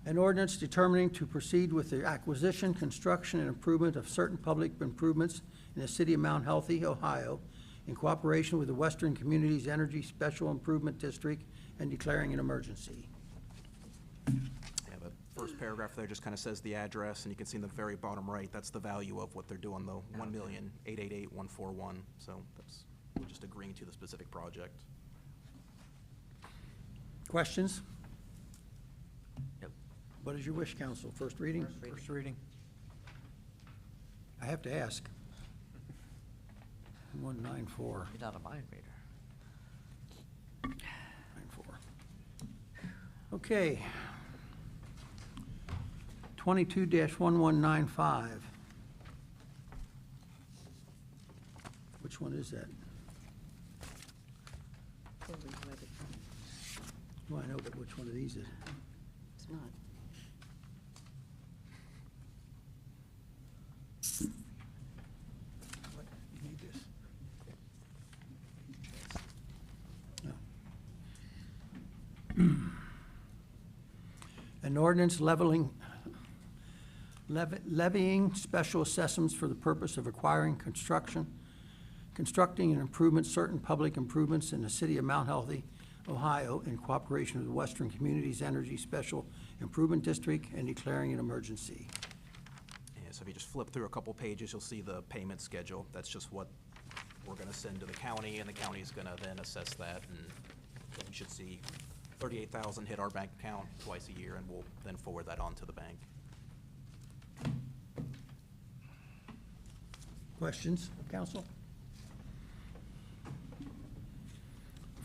An ordinance determining to proceed with the acquisition, construction, and improvement of certain public improvements in the city of Mount Healthy, Ohio, in cooperation with the Western Communities Energy Special Improvement District and declaring an emergency. Yeah, the first paragraph there just kind of says the address, and you can see in the very bottom right, that's the value of what they're doing, the 1,888,141. So that's, we're just agreeing to the specific project. Questions? Yep. What is your wish, council? First reading? First reading. I have to ask. 194. You're not a mind reader. 94. Okay. 22-1195. Which one is that? Well, I know, but which one of these is it? It's not. What? You need this? No. An ordinance levying special assessments for the purpose of acquiring, constructing and improvement certain public improvements in the city of Mount Healthy, Ohio, in cooperation with the Western Communities Energy Special Improvement District and declaring an emergency. Yeah, so if you just flip through a couple pages, you'll see the payment schedule. That's just what we're gonna send to the county, and the county's gonna then assess that, and you should see 38,000 hit our bank account twice a year, and we'll then forward that on to the bank. Questions, council?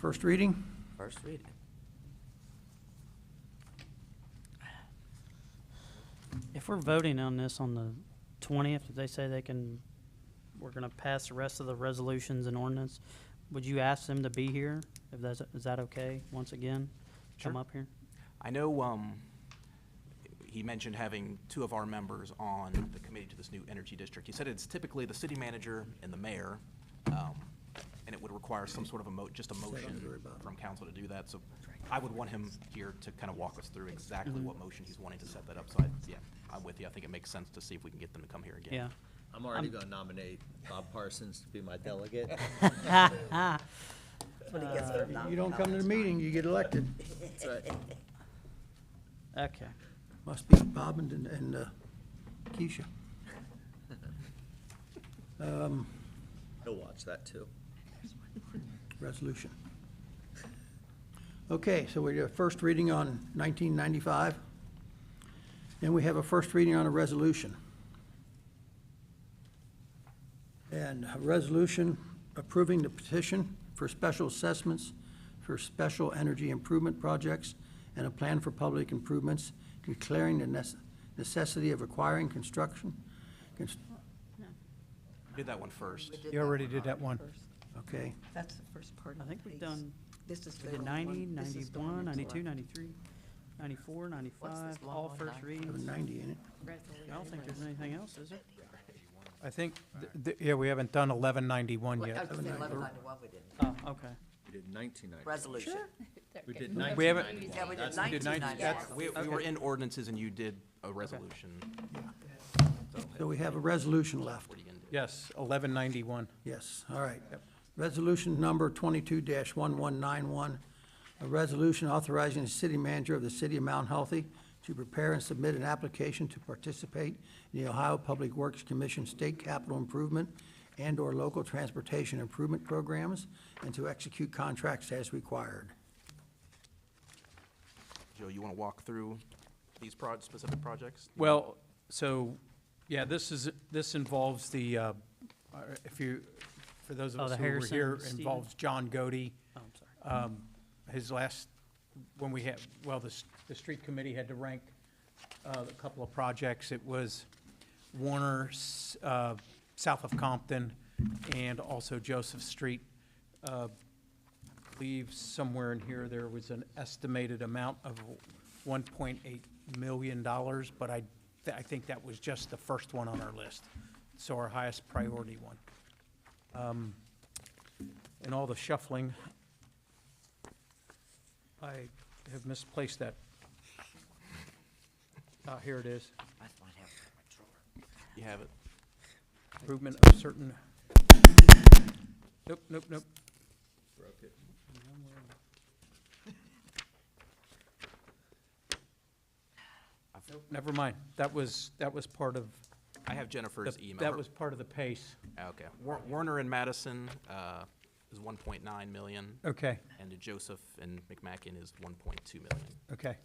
First reading? First reading. If we're voting on this on the 20th, if they say we're gonna pass the rest of the resolutions and ordinance, would you ask them to be here? Is that okay, once again? Come Sure. up here? I know, he mentioned having 2 of our members on the committee to this new energy district. He said it's typically the city manager and the mayor, and it would require some sort of just a motion from council to do that. So I would want him here to kind of walk us through exactly what motion he's wanting to set that up. So yeah, I'm with you. I think it makes sense to see if we can get them to come here again. Yeah. I'm already gonna nominate Bob Parsons to be my delegate. You don't come to the meeting, you get elected. That's right. Okay. Must be Bob and Keisha. He'll watch that too. Resolution. Okay, so we have first reading on 1995. And we have a first reading on a resolution. And a resolution approving the petition for special assessments for special energy improvement projects and a plan for public improvements, declaring the necessity of acquiring construction. Did that one first. You already did that one. Okay, That's the first part I of think the we've case. done, This is we the did only 90, one. This is the 91, one that's 92, left. 93, 94, 95, long all one, first 90? readings. 90 in it. I don't think there's anything else, is there? I think, yeah, we haven't done 1191 Well, I yet. was gonna say 1191 we didn't. Oh, okay. We did 1990. Resolution. We did We haven't- 1991. Yeah, we did That's- 1991. We were in ordinances and you did a resolution. So we have a resolution left. What are you gonna do? Yes, 1191. Yes, all right. Resolution number 22-1191, a resolution authorizing the city manager of the city of Mount Healthy to prepare and submit an application to participate in the Ohio Public Works Commission State Capital Improvement and/or local transportation improvement programs, and to execute contracts as required. Joe, you want to walk through these specific projects? Well, so, yeah, this involves the, for those of Oh, us the who were Harrison here, Stevens? involves John Godey. Oh, I'm sorry. His last, when we had, well, the street committee had to rank a couple of projects. It was Warner, south of Compton, and also Joseph Street. I believe somewhere in here, there was an estimated amount of $1.8 million, but I think that was just the first one on our list, so our highest priority one. In all the shuffling, I have misplaced that. Here it is. I might have it in my drawer. You have it. Improvement of certain. Nope. Broke it. Nope, never mind. That was part of, I have Jennifer's email. that was part of the pace. Okay. Warner and Madison is 1.9 million, Okay, and to Joseph and McMacken is 1.2 million. okay.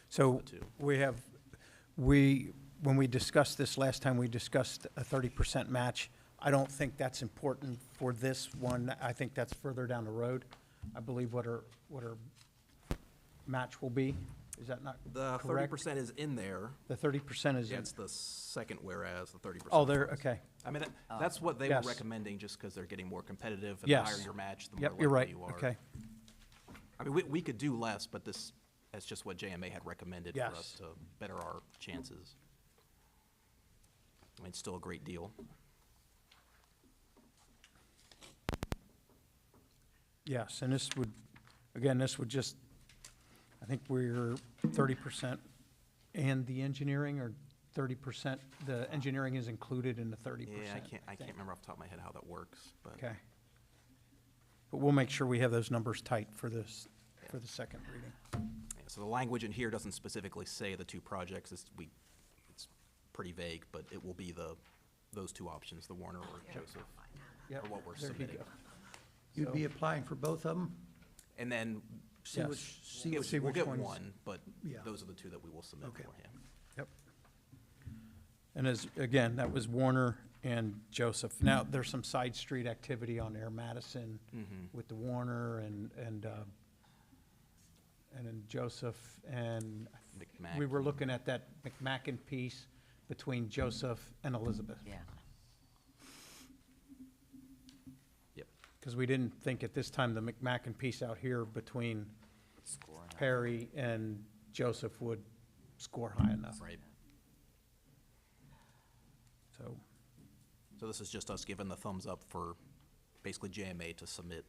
So The two. when we discussed this last time, we discussed a 30% match. I don't think that's important for this one. I think that's further down the road. I believe what our match will be. Is that not The correct? 30% is in there. The 30% is Yeah, in. it's the second whereas, the 30%. Oh, there, okay. I mean, that's what they were Yes. recommending, just because they're getting more competitive. And Yes. the higher your match, the more Yep, you're likely right. you are. Okay. I mean, we could do less, but that's just what JMA had recommended for us Yes. to better our chances. I mean, it's still a great deal. Yes, and this would just, I think we're 30% and the engineering, or 30%, the engineering is included in the 30%. Yeah, I can't remember off the top of my head how that works, but. Okay. But we'll make sure we have those numbers tight for this, for the second reading. Yeah, so the language in here doesn't specifically say the two projects. It's pretty vague, but it will be those two options, the Warner or Joseph, Yep, or what we're there you submitting. go. You'd be applying for both of them? And then Yes. See we'll which get ones- one, but Yeah. those are the two that we will submit Okay. for him. Yep. And again, that was Warner and Joseph. Now, there's some side street activity on Air Madison with the Warner and then Joseph, and we were looking at that McMacken piece between Joseph and Elizabeth. Yeah. Yep. Because we didn't think at this time the McMacken piece out here between Score. Perry and Joseph would score high enough. Right. So, So this is just us giving the thumbs up for basically JMA to submit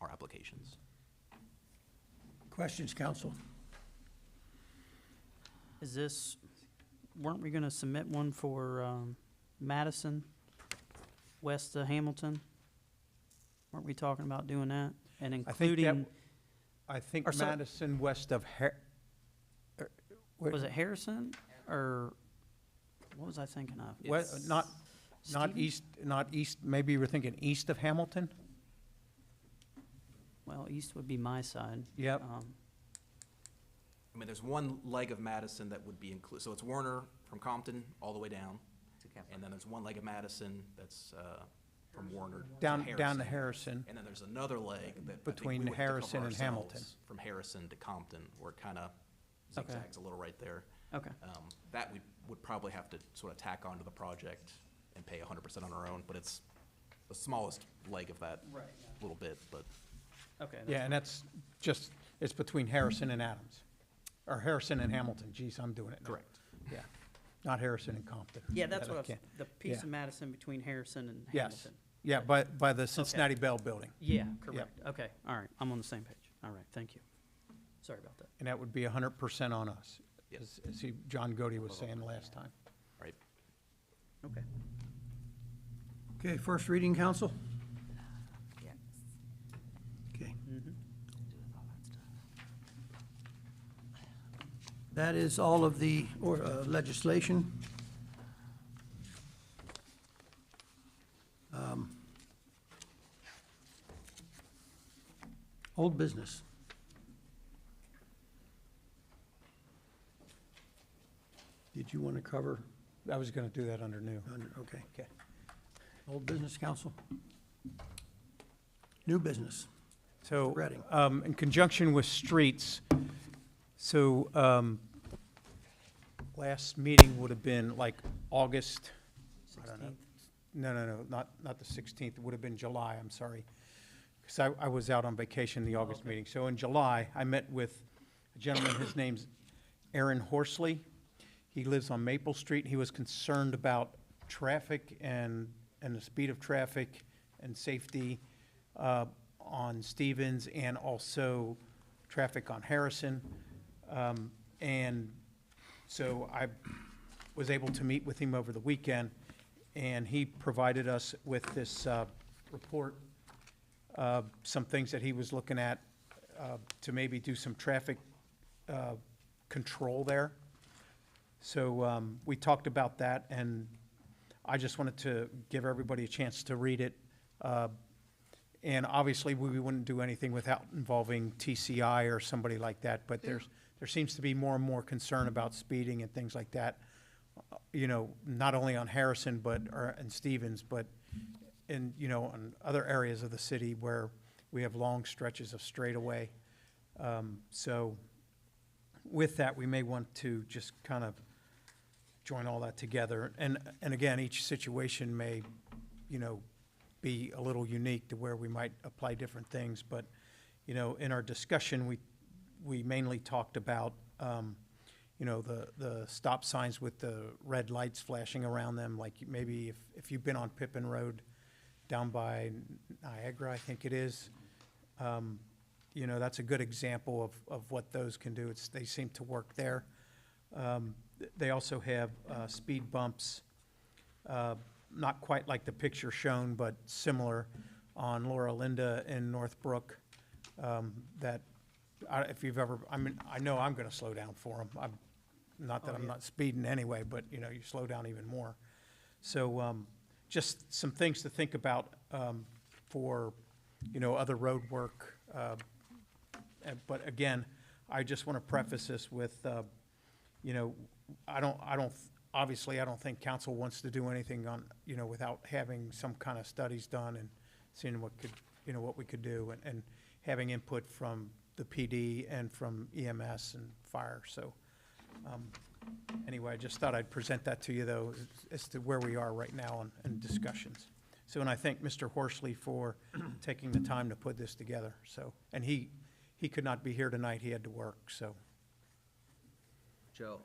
our applications. Questions, council? Is this, weren't we gonna submit one for, Madison, west of Hamilton? Weren't we talking about doing that? And I think that, including, I think or so- Madison west of was it Harrison, or what was I thinking of? It's- not Stevens? east, maybe you were thinking east of Hamilton? Well, east would be my side. Yep. I mean, there's one leg of Madison that would be included, so it's Warner from Compton all the way down. And then there's one leg of Madison that's from Warner to Down to Harrison. Harrison. And then there's another leg that I think we Between would have to Harrison cover and Hamilton. ourselves from Harrison to Compton, where it kind of Okay. zigzags a little right there. Okay, That we would probably have to sort of tack onto the project and pay 100% on our own, but it's the smallest leg of that little bit, but. okay. Yeah, and that's just, it's between Harrison and Adams. Or Harrison and Hamilton, geez, I'm doing it now. Correct. Yeah, not Harrison and Compton. Yeah, that's That I what I was, can't- the piece yeah. of Madison between Harrison and Yes, Hamilton. yeah, by the Cincinnati Bell Building. Yeah, correct. Okay, all right, I'm on the same page. All right, thank you. Sorry about that. And that would be 100% on us, Yes. as John Godey was saying last time. Right. Okay. Okay, first reading, council? Yes. Okay. Mm-hmm. That is all of the legislation. Old business. Did you want to cover, I was going to do that under new. okay. Okay. Old business, council? New business? So, Reading. in conjunction with streets, so, last meeting would have been like August, I don't know. No, not the 16th, it would have been July, I'm sorry. Because I was out on vacation the August meeting. So in July, I met with a gentleman, his name's Aaron Horsley. He lives on Maple Street. He was concerned about traffic and the speed of traffic and safety on Stevens, and also traffic on Harrison. And so I was able to meet with him over the weekend, and he provided us with this report, some things that he was looking at to maybe do some traffic control there. So we talked about that, and I just wanted to give everybody a chance to read it. And obviously, we wouldn't do anything without involving TCI or somebody like that, but there seems to be more and more concern about speeding and things like that, you know, not only on Harrison, and Stevens, but in, you know, in other areas of the city where we have long stretches of straightaway. So with that, we may want to just kind of join all that together. And again, each situation may, you know, be a little unique to where we might apply different things. But, you know, in our discussion, we mainly talked about, you know, the stop signs with the red lights flashing around them, like maybe if you've been on Pippin Road down by Niagara, I think it is, you know, that's a good example of what those can do. They seem to work there. They also have speed bumps, not quite like the picture shown, but similar on Laura Linda in Northbrook. That if you've ever, I know I'm going to slow down for them. Not that I'm not speeding anyway, but you know, you slow down even more. So just some things to think about for, you know, other road work. But again, I just want to preface this with, you know, I don't obviously, I don't think council wants to do anything on, without having some kind of studies done and seeing what could, what we could do, and having input from the PD and from EMS and fire, so, anyway, I just thought I'd present that to you, though, as to where we are right now in discussions. So, and I thank Mr. Horsley for taking the time to put this together, so, and he could not be here tonight, he had to work, so. Joe,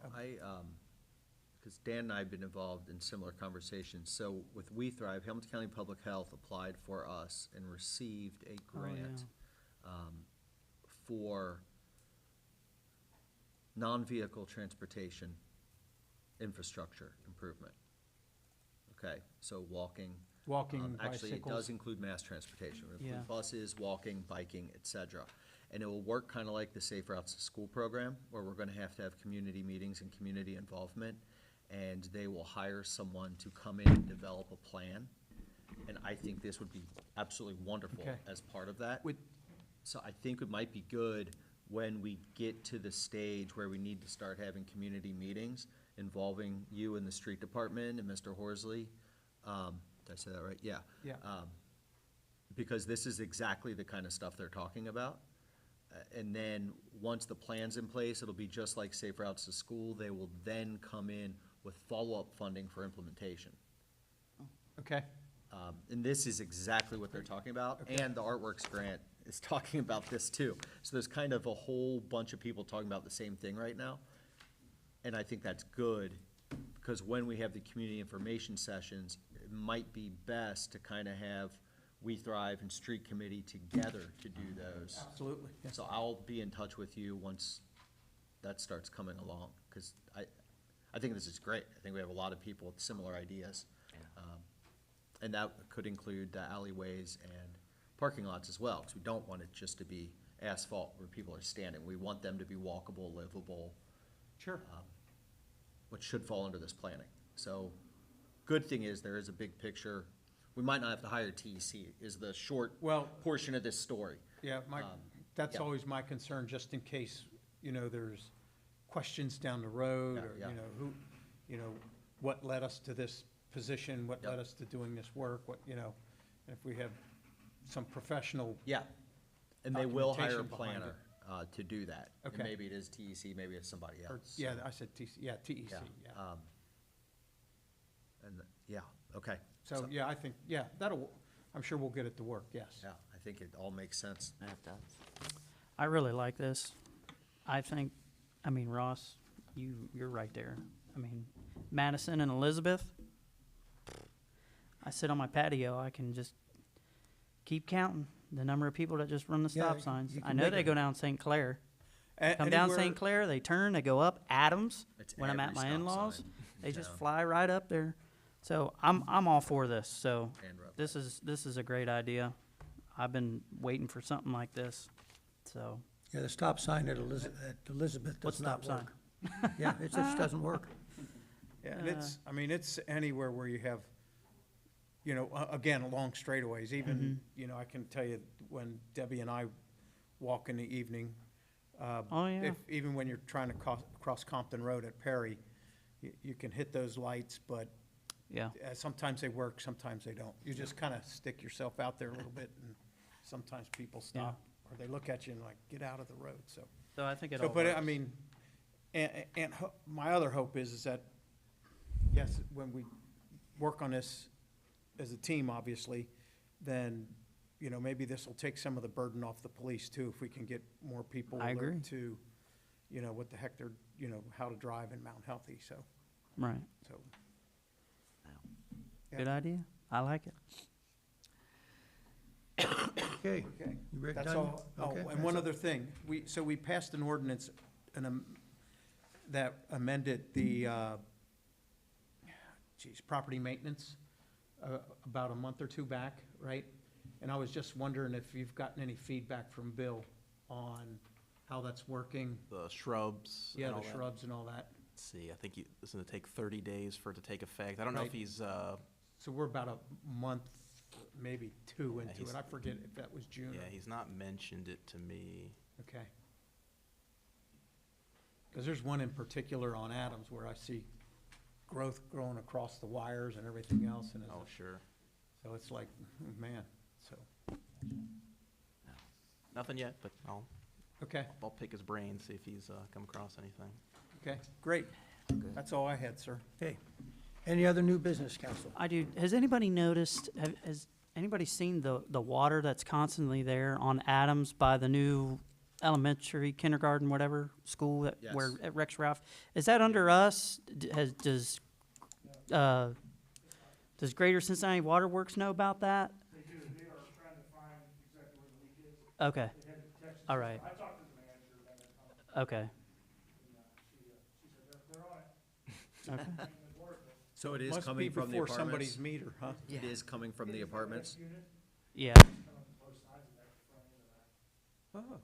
because Dan and I have been involved in similar conversations. So with We Thrive, Hamilton County Public Health applied for us and received a grant for non-vehicle transportation infrastructure improvement. Okay, so walking. Walking, Actually, it does bicycles. include mass transportation. It Yeah. includes buses, walking, biking, et cetera. And it will work kind of like the Safe Routes to School program, where we're going to have community meetings and community involvement. And they will hire someone to come in and develop a plan. And I think this would be absolutely wonderful Okay. as part of that. With- So I think it might be good when we get to the stage where we need to start having community meetings involving you and the street department and Mr. Horsley. Did I say that right? Yeah. Yeah. Because this is exactly the kind of stuff they're talking about. And then, once the plan's in place, it'll be just like Safe Routes to School. They will then come in with follow-up funding for implementation. Okay, And this is exactly what they're talking about. Okay. And the Artworks grant is talking about this too. So there's kind of a whole bunch of people talking about the same thing right now. And I think that's good, because when we have the community information sessions, it might be best to kind of have We Thrive and Street Committee together to do those. absolutely, yes. So I'll be in touch with you once that starts coming along, because I think this is great. I think we have a lot of people with similar ideas. And that could include alleyways and parking lots as well, because we don't want it just to be asphalt where people are standing. We want them to be walkable, livable, Sure. which should fall under this planning. So, good thing is, there is a big picture. We might not have to hire TEC, is the short Well- portion of this story. Yeah, that's yeah. always my concern, just in case, there's questions down the road, or, Yeah, yeah. what led us to this position, what Yep. led us to doing this work, and if we have some professional, Yeah, and they will hire a Documentation behind planner to do that. And Okay. maybe it is TEC, maybe it's somebody or, else. yeah, I said TEC, yeah. Yeah, okay. So, yeah, I think, yeah, I'm sure we'll get it to work, yes. Yeah, I think it all makes sense. That does. I really like this. Ross, you're right there. Madison and Elizabeth, I sit on my patio, I can just keep counting the number of people that just run the Yeah, stop signs. you I can know make they it- go down St. Clair. Come down Anywhere- St. Clair, they turn, they go up Adams. It's When I'm at every my stop in-laws, sign in they just town. fly right up there. So I'm all for this. So And Rutland. this is a great idea. I've been waiting for something like this. So Yeah, the stop sign at Elizabeth what does not stop work. sign? Yeah, it just doesn't work. Yeah, and it's anywhere where you have, again, along straightaways, even, I can tell you, when Debbie and I walk in the evening, Oh, yeah. even when you're trying to cross Compton Road at Perry, you can hit those lights, but Yeah. sometimes they work, sometimes they don't. You just kind of stick yourself out there a little bit, and sometimes people stop, or they look at you and like, get out of the road, so. So I think it So, all but works. I mean, and my other hope is that, yes, when we work on this as a team, obviously, then, maybe this will take some of the burden off the police too, if we can get more people I agree. alert to, what the heck they're, how to drive in Mount Healthy, so, Right. so. Good idea. I like it. Okay. Okay, You ready, that's done? all. Oh, Okay, and that's one all. other thing, we passed an ordinance, that amended the, property maintenance, about a month or two back, right? And I was just wondering if you've gotten any feedback from Bill on how that's working, The shrubs. yeah, and all the that. shrubs and all that. Let's see, I think it's gonna take 30 days for it to take effect. I don't know if Right. he's, So we're about a month, maybe two into he's- it, I forget if that was June. yeah, or- he's not mentioned it to me. Okay. Because there's one in particular on Adams where I see growth growing across the wires and everything else, and Oh, sure. so it's like, man, so, Nothing yet, but okay, I'll pick his brain, see if he's come across anything. okay, great. That's all I had, sir. Okay. Any other new business, council? I do. Has anybody noticed, has anybody seen the water that's constantly there on Adams by the new elementary, kindergarten, whatever, school that, where, Yes. at Rex Ralph? Is that under us? Does Greater Cincinnati Water Works know about that? They do, they are trying to find exactly where the leak is. Okay, They had detection. all right, I talked to the manager about it, okay, and she said they're on it. okay. So it is Must be coming from the before apartments? somebody's meter, huh? It is coming from the apartments? Yeah, Both sides of that, front end of that. Oh,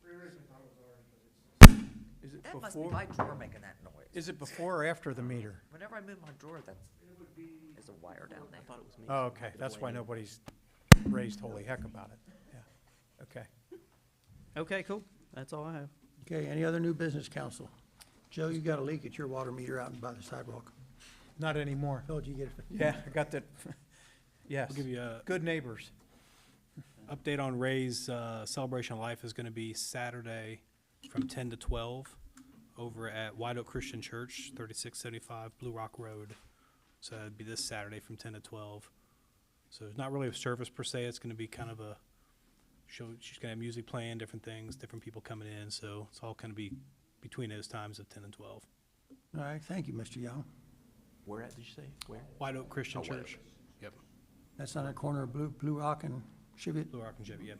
We originally thought it was ours, but it's, is it That must be before, my drawer making that noise. is it before or after the meter? Whenever I move my drawer, that's, it would be, there's a wire down there. I thought it was me. Oh, okay, that's why nobody's raised holy heck about it, yeah, okay. okay, cool. That's all I have. Okay, any other new business, council? Joe, you got a leak at your water meter out by the sidewalk. Not anymore. Told you get it. Yeah, I got that, yes. I'll give you a Good neighbors. update on Ray's Celebration of Life is going to be Saturday from 10 to 12 over at White Oak Christian Church, 3675 Blue Rock Road. So it'd be this Saturday from 10 to 12. So it's not really a service per se. It's going to be kind of a show. She's going to have music playing, different things, different people coming in. So it's all going to be between those times of 10 and 12. All right, thank you, Mr. Young. Where at, did you say? Where? White Oak Christian White Oak. Church. Yep. That's on the corner of Blue Rock and Cheviot. Blue Rock and Chevy. Yep.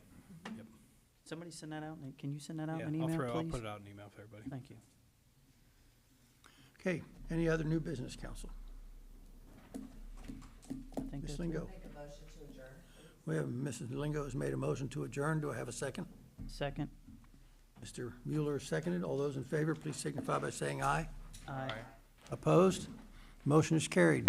Somebody send that out, can you send that out Yeah, in an email, I'll please? put it out in an email for everybody. Thank you. Okay, any other new business, council? I think Ms. that's Lingo? it. Make a motion to adjourn. We have, Mrs. Lingo has made a motion to adjourn. Do I have a second? Second. Mr. Mueller seconded. All those in favor, please signify by saying aye. Aye. Opposed? Motion is carried.